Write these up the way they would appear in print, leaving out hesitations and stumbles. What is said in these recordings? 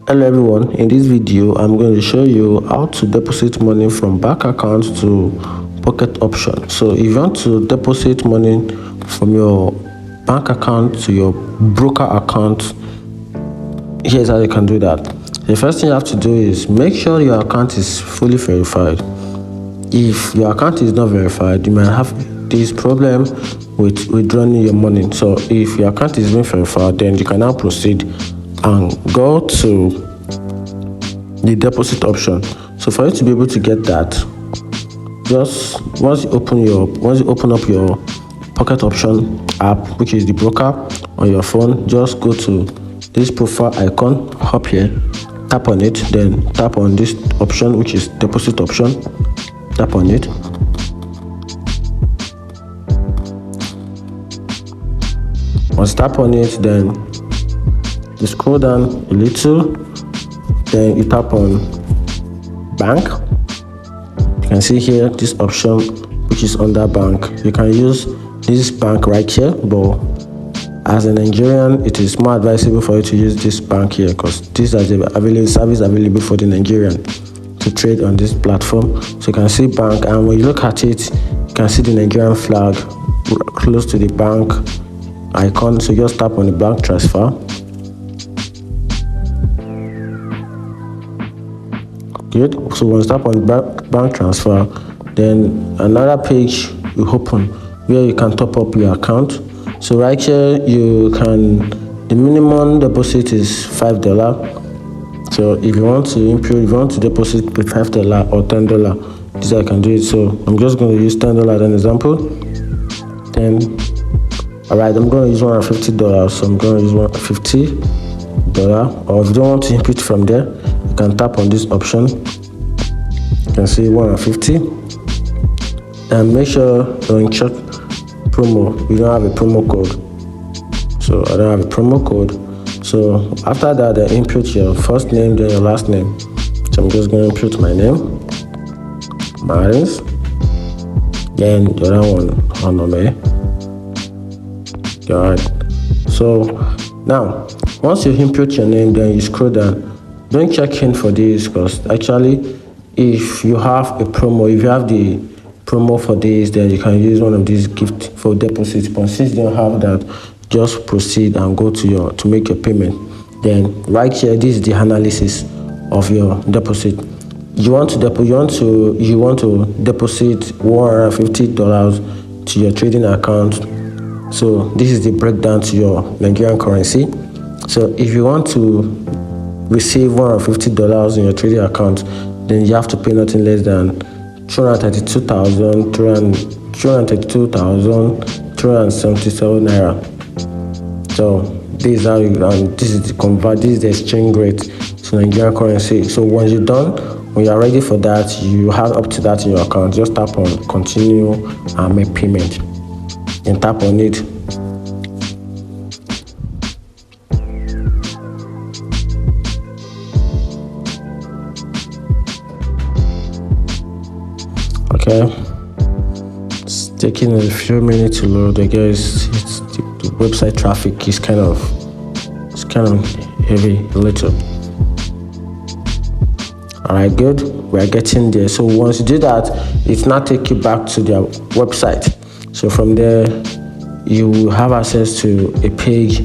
Hello everyone, in this video I'm going to show you how to deposit money from bank account to pocket option. So if you want to deposit money from your bank account to your broker account, here's how you can do that. The first thing you have to do is make sure your account is fully verified. If your account is not verified, you might have this problem with withdrawing your money. So if your account is being verified, then you can now proceed and go to the deposit option. So for you to be able to get that, just once you open up your pocket option app, which is the broker on your phone, just go to this profile icon up here, tap on it, then tap on this option, which is deposit option. Tap on it. Once tap on it, then you scroll down a little, then you tap on bank. You can see here this option which is under bank. You can use this bank right here, but as a Nigerian, it is more advisable for you to use this bank here because this is the service available for the Nigerian to trade on this platform. So you can see bank, and when you look at it, you can see the Nigerian flag close to the bank icon. So just tap on the bank transfer. Good. So once tap on bank transfer, then another page will open where you can top up your account. So right here you can, the minimum deposit is $5. So if you want to deposit with $5 or $10, this I can do it. So I'm just going to use $10 as an example. Then alright, I'm going to use $150, so I'm going to use $150. Or if you don't want to input from there, you can tap on this option. You can see 150, and make sure you check promo. You don't have a promo code, so I don't have a promo code. So after that, then input your first name, then your last name. So I'm just going to input my name, Marins, then the other one, Honome. Alright. So now once you input your name, then you scroll down. Don't check in for this because actually if you have a promo, if you have the promo for this, then you can use one of these gift for deposits. But since you don't have that, just proceed and go to make your payment. Then right here, this is the analysis of your deposit. You want to deposit $150 to your trading account. So this is the breakdown to your Nigerian currency. So if you want to receive $150 in your trading account, then you have to pay nothing less than 232,377 naira. So this is how you, this is the exchange rate to Nigerian currency. So once you're done, when you're ready for that, you have up to that in your account. Just tap on continue and make payment, and tap on it. Okay, it's taking a few minutes to load. I guess the website traffic is kind of heavy a little. All right, good. We're getting there. So once you do that, it now take you back to their website. So from there, you will have access to a page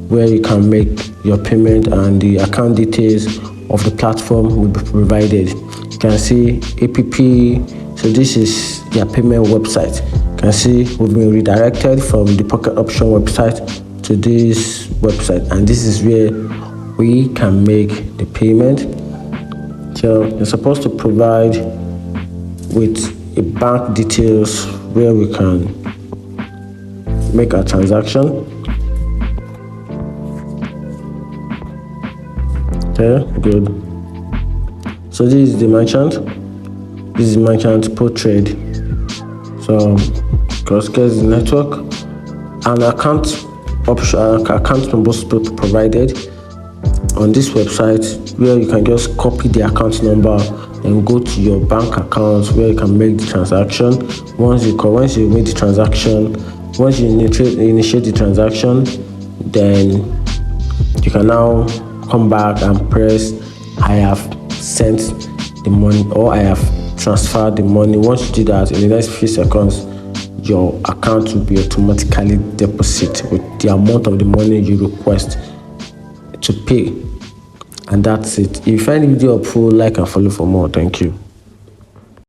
where you can make your payment, and the account details of the platform will be provided. You can see APP. So this is their payment website. You can see we've been redirected from the pocket option website to this website, and this is where we can make the payment. So you're supposed to provide with a bank details where we can make a transaction. Okay, good. So this is the merchant. This is merchant portrait. So because the network and account option, account numbers provided on this website, where you can just copy the account number and go to your bank account where you can make the transaction. Once you make the transaction, once you initiate the transaction, then you can now come back and press I have sent the money or I have transferred the money. Once you do that, in the next few seconds your account will be automatically deposited with the amount of the money you request to pay. And that's it. If you find the video helpful, like and follow for more. Thank you.